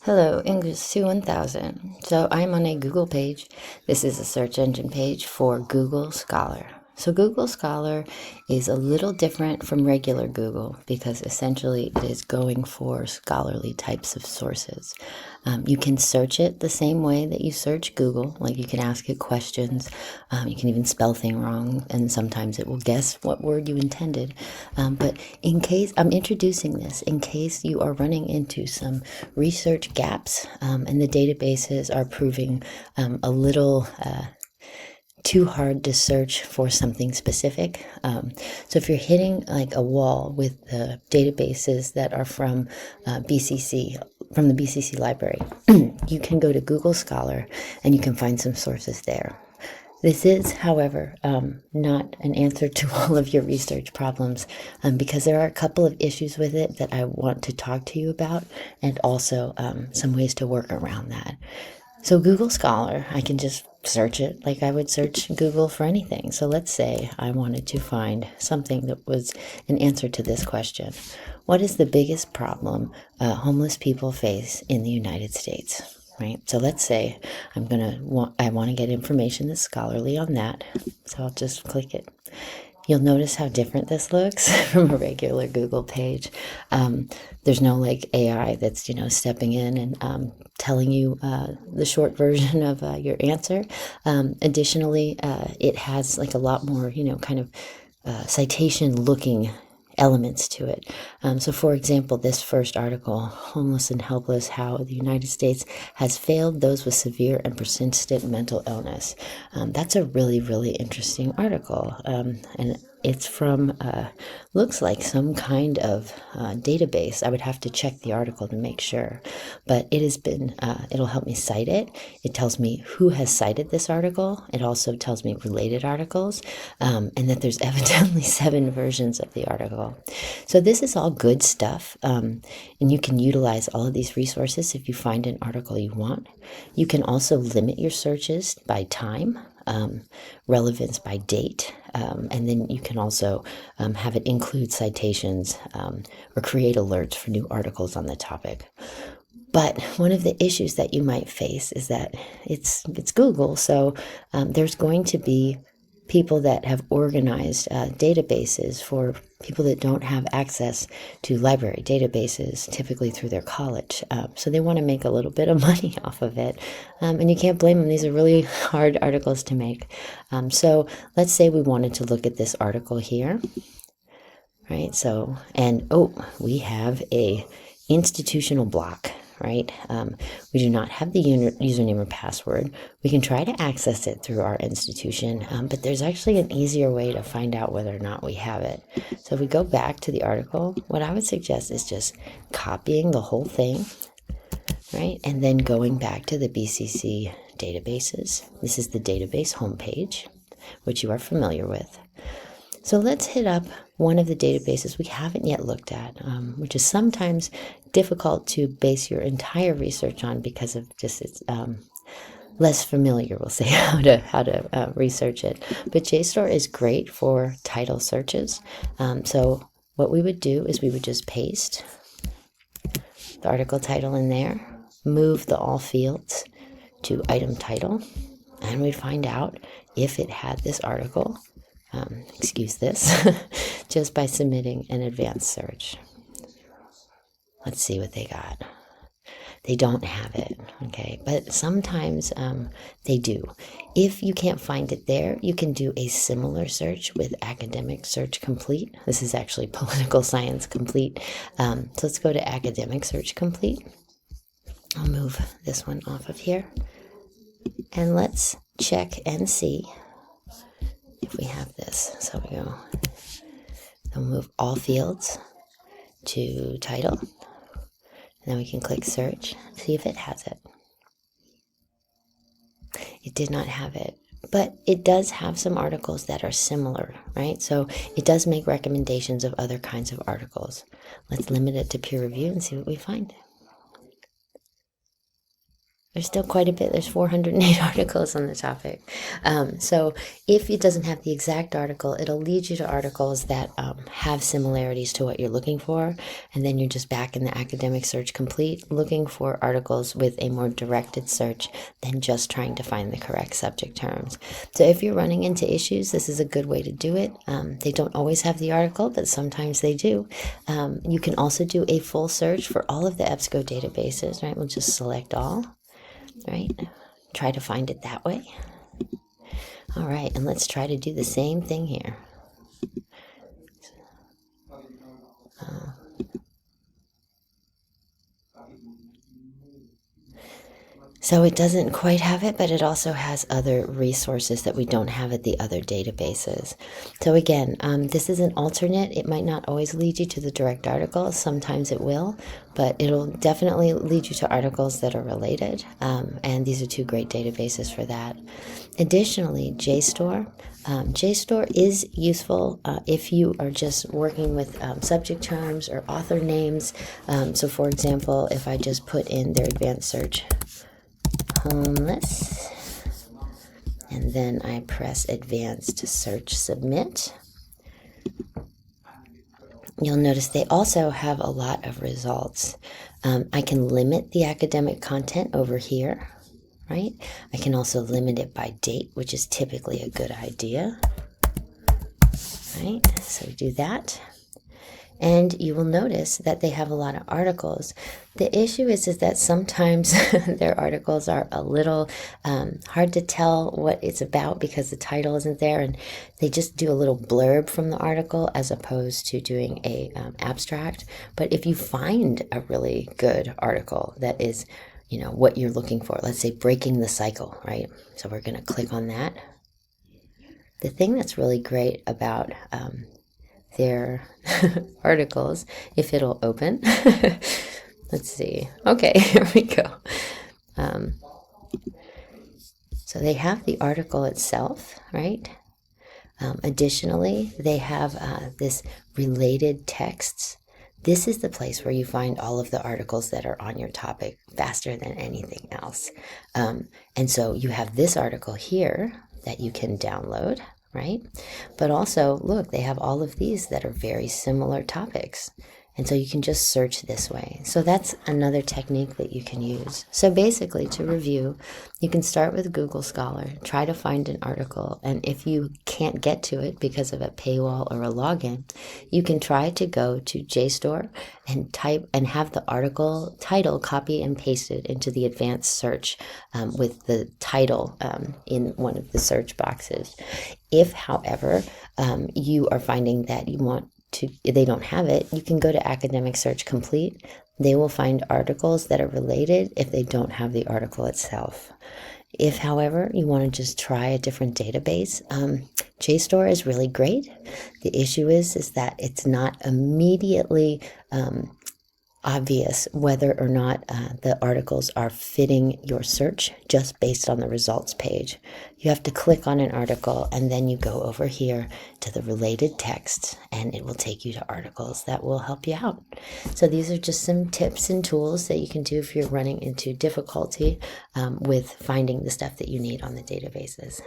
Hello, English 1000. So I'm on a Google page. This is a search engine page for Google Scholar. So Google Scholar is a little different from regular Google because essentially it is going for scholarly types of sources. You can search it the same way that you search Google, like you can ask it questions. You can even spell things wrong, and sometimes it will guess what word you intended. But in case I'm introducing this, in case you are running into some research gaps and the databases are proving a little too hard to search for something specific. So if you're hitting like a wall with the databases that are from BCC, from the BCC library, you can go to Google Scholar and you can find some sources there. This is, however, not an answer to all of your research problems because there are a couple of issues with it that I want to talk to you about, and also some ways to work around that. So Google Scholar, I can just search it like I would search Google for anything. So let's say I wanted to find something that was an answer to this question. What is the biggest problem homeless people face in the United States? Right. So let's say I want to get information that's scholarly on that. So I'll just click it. You'll notice how different this looks from a regular Google page. There's no like AI that's stepping in and telling you the short version of your answer. Additionally, it has like a lot more kind of citation looking elements to it. So, for example, this first article, Homeless and Helpless, How the United States Has Failed Those with Severe and Persistent Mental Illness. That's a really, really interesting article. And it's from, looks like some kind of database. I would have to check the article to make sure. But it has been, it'll help me cite it. It tells me who has cited this article. It also tells me related articles, and that there's evidently 7 versions of the article. So this is all good stuff, and you can utilize all of these resources if you find an article you want. You can also limit your searches by time, relevance by date, and then you can also have it include citations or create alerts for new articles on the topic. But one of the issues that you might face is that it's Google, so there's going to be people that have organized databases for people that don't have access to library databases, typically through their college. So they want to make a little bit of money off of it. And you can't blame them. These are really hard articles to make. So let's say we wanted to look at this article here, right? So, and we have a institutional block, right? We do not have the username or password. We can try to access it through our institution, but there's actually an easier way to find out whether or not we have it. So if we go back to the article, what I would suggest is just copying the whole thing, right? And then going back to the BCC databases. This is the database homepage, which you are familiar with. So let's hit up one of the databases we haven't yet looked at, which is sometimes difficult to base your entire research on because of just its less familiar, we'll say, how to research it. But JSTOR is great for title searches. So what we would do is we would just paste the article title in there, move the all fields to item title, and we'd find out if it had this article. Excuse this, just by submitting an advanced search. Let's see what they got. They don't have it, okay? But sometimes they do. If you can't find it there, you can do a similar search with Academic Search Complete. This is actually Political Science Complete. So let's go to Academic Search Complete. I'll move this one off of here. And let's check and see if we have this. So we go, we'll move all fields to title, and then we can click search, see if it has it. It did not have it, but it does have some articles that are similar, right? So it does make recommendations of other kinds of articles. Let's limit it to peer review and see what we find. there's still quite a bit. There's 408 articles on the topic. So if it doesn't have the exact article, it'll lead you to articles that have similarities to what you're looking for. And then you're just back in the academic search complete, looking for articles with a more directed search than just trying to find the correct subject terms. So if you're running into issues, this is a good way to do it. They don't always have the article, but sometimes they do. You can also do a full search for all of the EBSCO databases, right? We'll just select all, right? Try to find it that way. All right, and let's try to do the same thing here. So it doesn't quite have it, but it also has other resources that we don't have at the other databases. So again, this is an alternate. It might not always lead you to the direct article. Sometimes it will, but it'll definitely lead you to articles that are related. And these are two great databases for that. Additionally, JSTOR. JSTOR is useful if you are just working with subject terms or author names. So for example, if I just put in their advanced search, homeless, and then I press advanced search submit, you'll notice they also have a lot of results. I can limit the academic content over here, right? I can also limit it by date, which is typically a good idea, right? So do that. And you will notice that they have a lot of articles. The issue is that sometimes their articles are a little hard to tell what it's about because the title isn't there, and they just do a little blurb from the article as opposed to doing a abstract. But if you find a really good article that is, you know, what you're looking for, let's say breaking the cycle, right? So we're going to click on that. The thing that's really great about their articles, if it'll open. Let's see. Okay, here we go. So they have the article itself, right? Additionally, they have this related texts. This is the place where you find all of the articles that are on your topic faster than anything else. And so you have this article here that you can download, right? But also, look, they have all of these that are very similar topics. And so you can just search this way. So that's another technique that you can use. So basically, to review, you can start with Google Scholar, try to find an article, and if you can't get to it because of a paywall or a login, you can try to go to JSTOR and type and have the article title copy and pasted into the advanced search with the title in one of the search boxes. If, however, you are finding that you want they don't have it, you can go to Academic Search Complete. They will find articles that are related if they don't have the article itself. If, however, you want to just try a different database, JSTOR is really great. The issue is that it's not immediately obvious whether or not the articles are fitting your search just based on the results page. You have to click on an article and then you go over here to the related text and it will take you to articles that will help you out. So these are just some tips and tools that you can do if you're running into difficulty with finding the stuff that you need on the databases.